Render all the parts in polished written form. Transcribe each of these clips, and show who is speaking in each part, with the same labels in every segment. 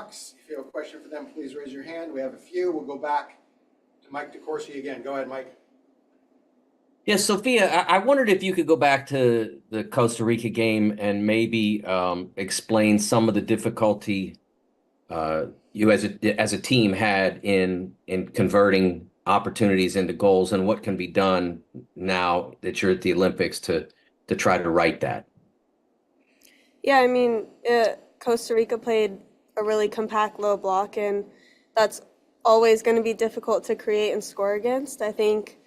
Speaker 1: If you have a question for them, please raise your hand. We have a few. We'll go back to Mike DeCourcy again. Go ahead, Mike.
Speaker 2: Yes, Sophia, I wondered if you could go back to the Costa Rica game and maybe explain some of the difficulty you as a team had in converting opportunities into goals and what can be done now that you're at the Olympics to try to right that.
Speaker 3: Yeah, I mean, Costa Rica played a really compact low block, and that's always going to be difficult to create and score against. I think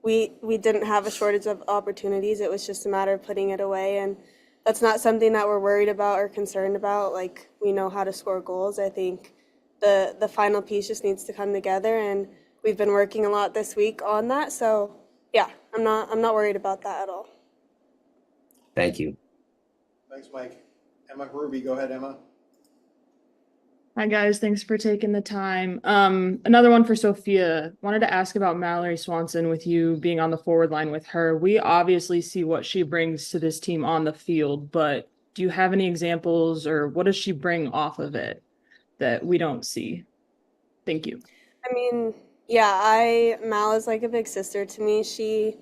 Speaker 3: we didn't have a shortage of opportunities. It was just a matter of putting it away, and that's not something that we're worried about or concerned about. Like, we know how to score goals. I think the final piece just needs to come together, and we've been working a lot this week on that. So, yeah, I'm not worried about that at all.
Speaker 2: Thank you.
Speaker 1: Thanks, Mike. Emma Ruby, go ahead, Emma.
Speaker 4: Hi guys, thanks for taking the time. Another one for Sophia. Wanted to ask about Mallory Swanson with you being on the forward line with her. We obviously see what she brings to this team on the field, but do you have any examples or what does she bring off of it that we don't see? Thank you.
Speaker 3: I mean, yeah, Mal is like a big sister to me. She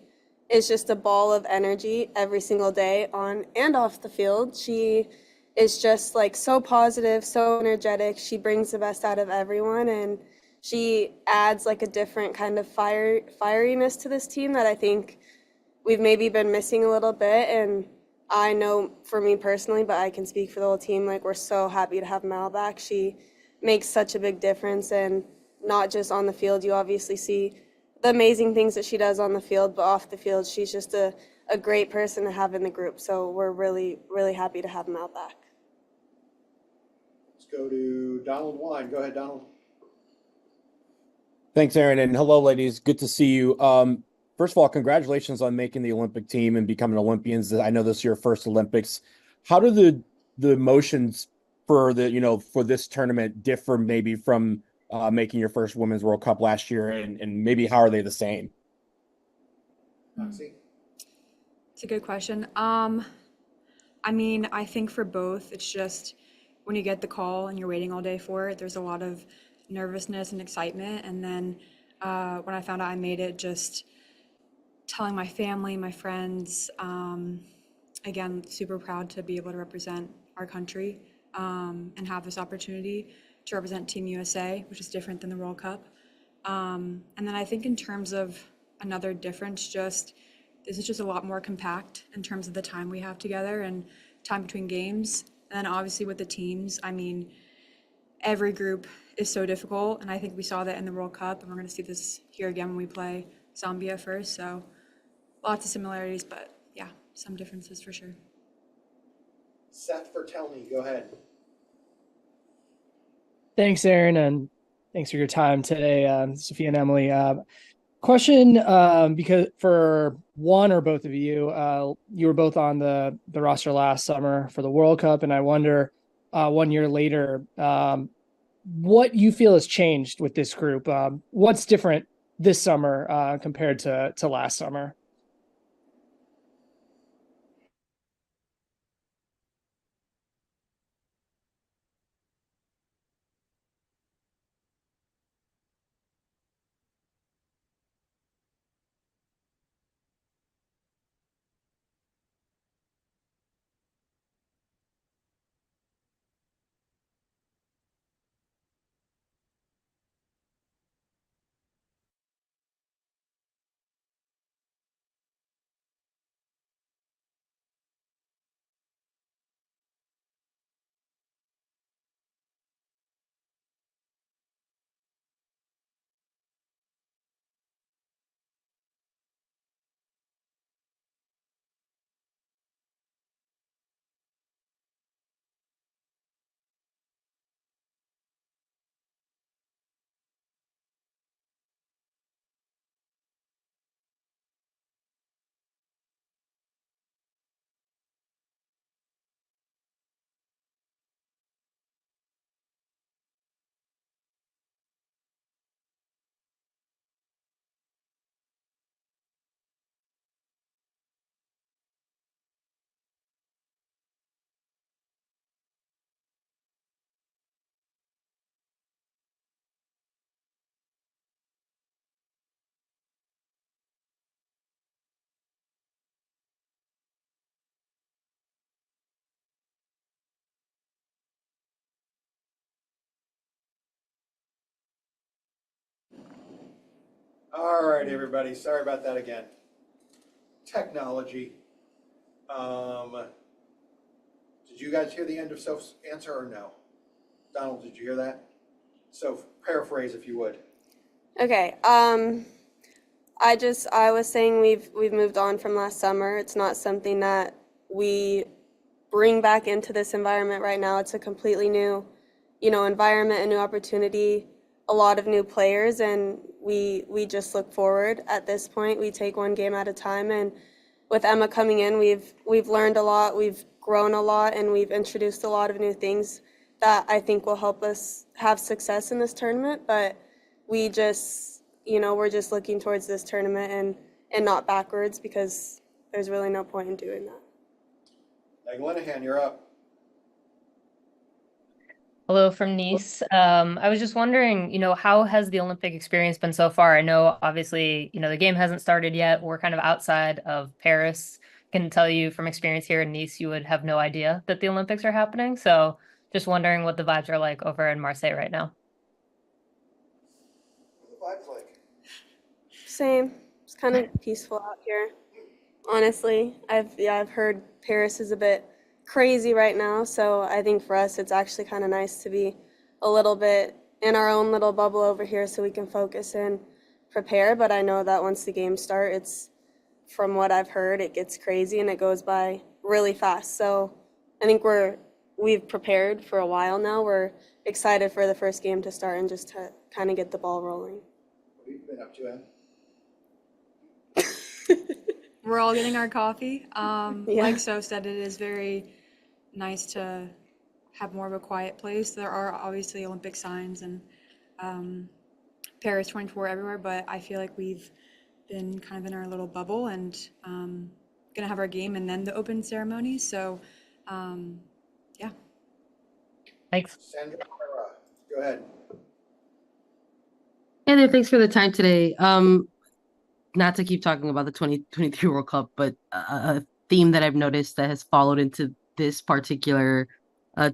Speaker 3: is just a ball of energy every single day on and off the field. She is just like so positive, so energetic. She brings the best out of everyone, and she adds like a different kind of fieriness to this team that I think we've maybe been missing a little bit. And I know for me personally, but I can speak for the whole team, like we're so happy to have Mal back. She makes such a big difference, and not just on the field. You obviously see the amazing things that she does on the field, but off the field, she's just a great person to have in the group. So we're really, really happy to have Mal back.
Speaker 1: Let's go to Donald Wine. Go ahead, Donald.
Speaker 5: Thanks, Aaron, and hello, ladies. Good to see you. First of all, congratulations on making the Olympic team and becoming Olympians. I know this is your first Olympics. How do the emotions for for this tournament differ maybe from making your first Women's World Cup last year, and maybe how are they the same?
Speaker 1: Roxy.
Speaker 6: It's a good question. I mean, I think for both, it's just when you get the call and you're waiting all day for it, there's a lot of nervousness and excitement. And then when I found out I made it, just telling my family, my friends, again, super proud to be able to represent our country and have this opportunity to represent Team USA, which is different than the World Cup. And then I think in terms of another difference, just this is just a lot more compact in terms of the time we have together and time between games. And then obviously with the teams, I mean, every group is so difficult. And I think we saw that in the World Cup, and we're going to see this here again when we play Zambia first. So lots of similarities, but yeah, some differences for sure.
Speaker 1: Seth Vertelny, go ahead.
Speaker 7: Thanks, Aaron, and thanks for your time today, Sophia and Emily. Question, because for one or both of you, you were both on the roster last summer for the World Cup, and I wonder, 1 year later, what you feel has changed with this group. What's different this summer compared to last summer?
Speaker 1: All right, everybody, sorry about that again. Technology. Did you guys hear the end of Soph's answer or no? Donald, did you hear that? Soph, paraphrase if you would.
Speaker 3: Okay. I was saying we've moved on from last summer. It's not something that we bring back into this environment right now. It's a completely new, environment, a new opportunity, a lot of new players, and we just look forward at this point. We take one game at a time, and with Emma coming in, we've learned a lot, we've grown a lot, and we've introduced a lot of new things that I think will help us have success in this tournament. But we just, we're just looking towards this tournament and not backwards, because there's really no point in doing that.
Speaker 1: Meg Linehan, you're up.
Speaker 8: Hello from Nice. I was just wondering, how has the Olympic experience been so far? I know obviously, the game hasn't started yet. We're kind of outside of Paris. Can tell you from experience here in Nice, you would have no idea that the Olympics are happening. So just wondering what the vibes are like over in Marseille right now.
Speaker 1: What the vibes like?
Speaker 3: Same. It's kind of peaceful out here. Honestly, I've heard Paris is a bit crazy right now, so I think for us it's actually kind of nice to be a little bit in our own little bubble over here so we can focus and prepare. But I know that once the games start, it's, from what I've heard, it gets crazy and it goes by really fast. So I think we've prepared for a while now. We're excited for the first game to start and just to kind of get the ball rolling.
Speaker 1: What have you been up to, Em?
Speaker 6: We're all getting our coffee.
Speaker 3: Yeah.
Speaker 6: Like Soph said, it is very nice to have more of a quiet place. There are obviously Olympic signs and Paris 24 everywhere, but I feel like we've been kind of in our little bubble and gonna have our game and then the open ceremony. So, yeah.
Speaker 8: Thanks.
Speaker 1: Sandra Herrera, go ahead.
Speaker 9: Hey there, thanks for the time today. Not to keep talking about the 2023 World Cup, but a theme that I've noticed that has followed into this particular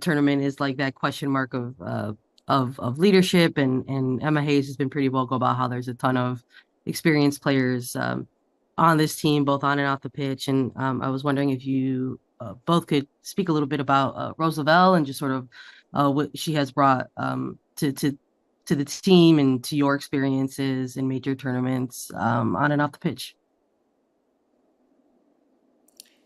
Speaker 9: tournament is like that question mark of leadership, and Emma Hayes has been pretty vocal about how there's a ton of experienced players on this team, both on and off the pitch. And I was wondering if you both could speak a little bit about Rose Lavelle and just sort of what she has brought to the team and to your experiences in major tournaments on and off the pitch.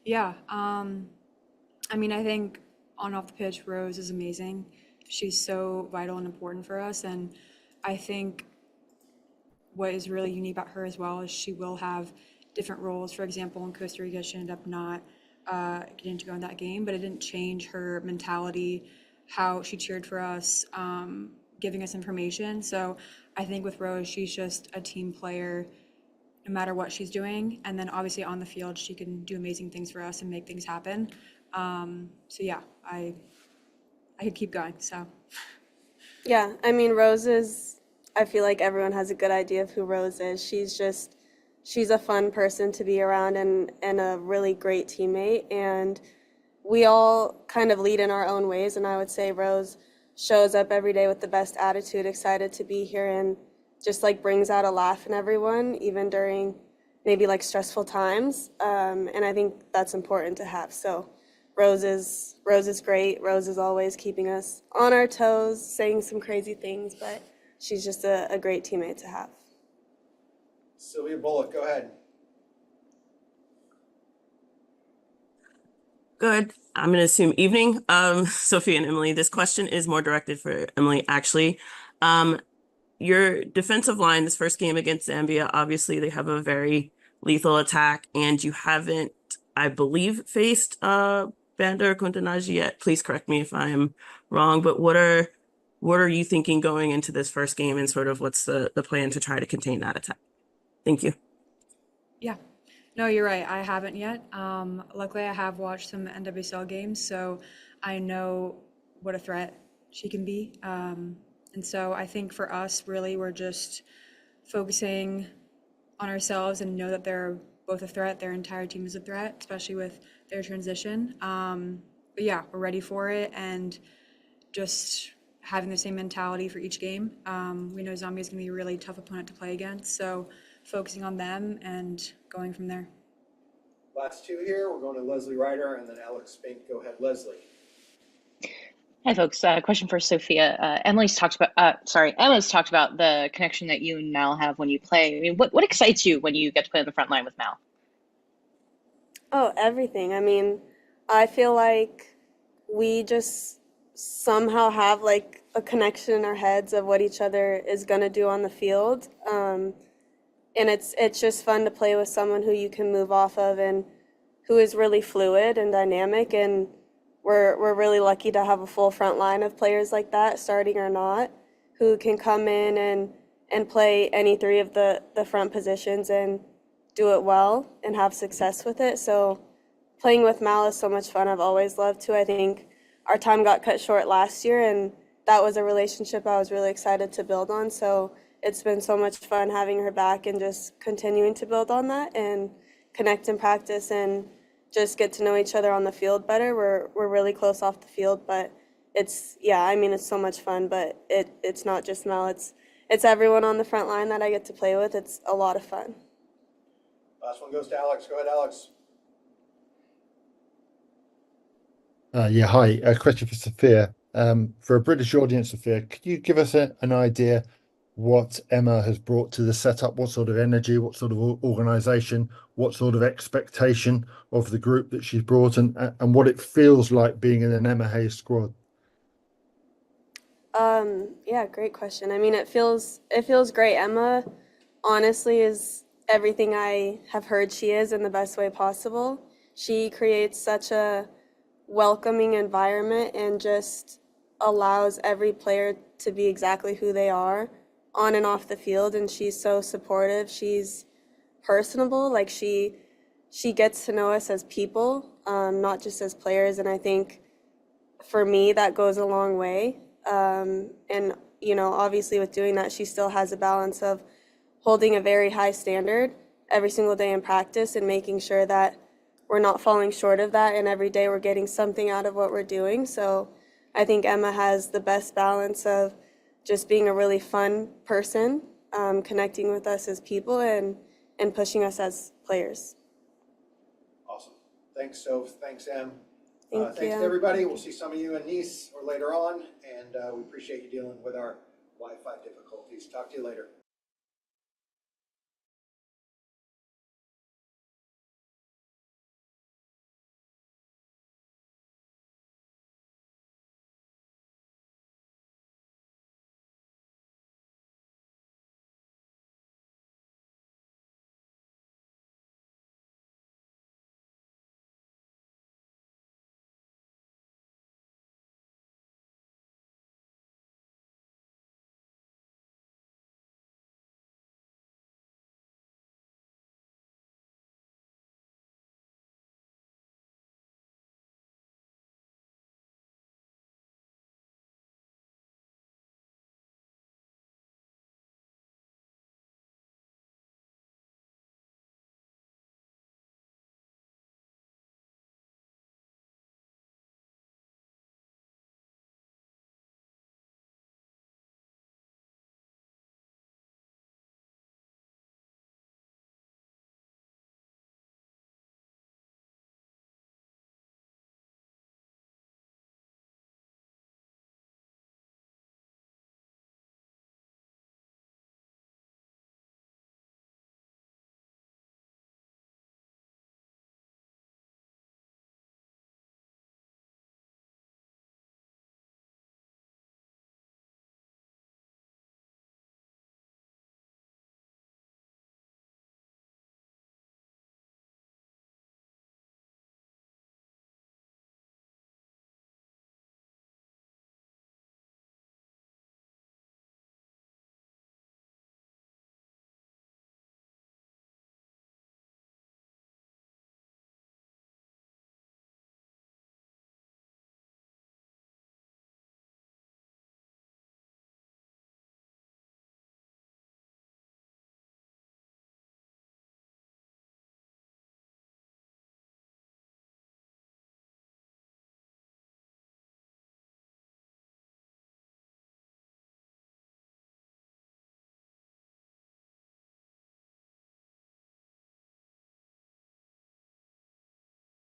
Speaker 6: Yeah. I mean, I think on and off the pitch, Rose is amazing. She's so vital and important for us. And I think what is really unique about her as well is she will have different roles. For example, in Costa Rica, she ended up not getting to go in that game, but it didn't change her mentality, how she cheered for us, giving us information. So I think with Rose, she's just a team player no matter what she's doing. And then obviously on the field, she can do amazing things for us and make things happen. So yeah, I could keep going, so.
Speaker 3: Yeah, I mean, I feel like everyone has a good idea of who Rose is. She's a fun person to be around and a really great teammate. And we all kind of lead in our own ways. And I would say Rose shows up every day with the best attitude, excited to be here, and just like brings out a laugh in everyone, even during maybe like stressful times. And I think that's important to have. So Rose is great. Rose is always keeping us on our toes, saying some crazy things, but she's just a great teammate to have.
Speaker 1: Sylvia Bullock, go ahead.
Speaker 10: Good. I'm going to assume evening. Sophia and Emily, this question is more directed for Emily, actually. Your defensive line, this first game against Zambia, obviously they have a very lethal attack, and you haven't, I believe, faced Bander Kuntanaji yet. Please correct me if I'm wrong, but what are you thinking going into this first game, and sort of what's the plan to try to contain that attack? Thank you. Yeah.
Speaker 6: No, you're right. I haven't yet. Luckily, I have watched some NWSL games, so I know what a threat she can be. And so I think for us, really, we're just focusing on ourselves and know that they're both a threat. Their entire team is a threat, especially with their transition. But yeah, we're ready for it and just having the same mentality for each game. We know Zambia is going to be a really tough opponent to play against, so focusing on them and going from there.
Speaker 1: Last two here, we're going to Leslie Ryder and then Alex Spink. Go ahead, Leslie.
Speaker 11: Hi, folks. Question for Sophia. Emma's talked about the connection that you and Mal have when you play. I mean, what excites you when you get to play on the front line with Mal?
Speaker 3: Oh, everything. I mean, I feel like we just somehow have like a connection in our heads of what each other is gonna do on the field. And it's just fun to play with someone who you can move off of and who is really fluid and dynamic. And we're really lucky to have a full front line of players like that, starting or not, who can come in and play any three of the front positions and do it well and have success with it. So playing with Mal is so much fun. I've always loved to. I think our time got cut short last year, and that was a relationship I was really excited to build on. So it's been so much fun having her back and just continuing to build on that and connect in practice and just get to know each other on the field better. We're really close off the field, but it's so much fun. But it's not just Mel. It's everyone on the front line that I get to play with. It's a lot of fun.
Speaker 1: Last one goes to Alex. Go ahead, Alex.
Speaker 12: Hi. A question for Sophia. For a British audience, Sophia, could you give us an idea what Emma has brought to the setup? What sort of energy, what sort of organization, what sort of expectation of the group that she's brought, and what it feels like being in an Emma Hayes squad?
Speaker 3: Yeah, great question. I mean, it feels great. Emma, honestly, is everything I have heard she is in the best way possible. She creates such a welcoming environment and just allows every player to be exactly who they are on and off the field. And she's so supportive. She's personable. Like she gets to know us as people, not just as players. And I think for me, that goes a long way. And, obviously with doing that, she still has a balance of holding a very high standard every single day in practice and making sure that we're not falling short of that. And every day we're getting something out of what we're doing. So I think Emma has the best balance of just being a really fun person, connecting with us as people and pushing us as players.
Speaker 1: Awesome. Thanks, Soph. Thanks, Em.
Speaker 3: Thank
Speaker 1: Thanks
Speaker 3: you.
Speaker 1: to everybody. We'll see some of you in Nice or later on, and we appreciate you dealing with our Wi-Fi difficulties. Talk to you later.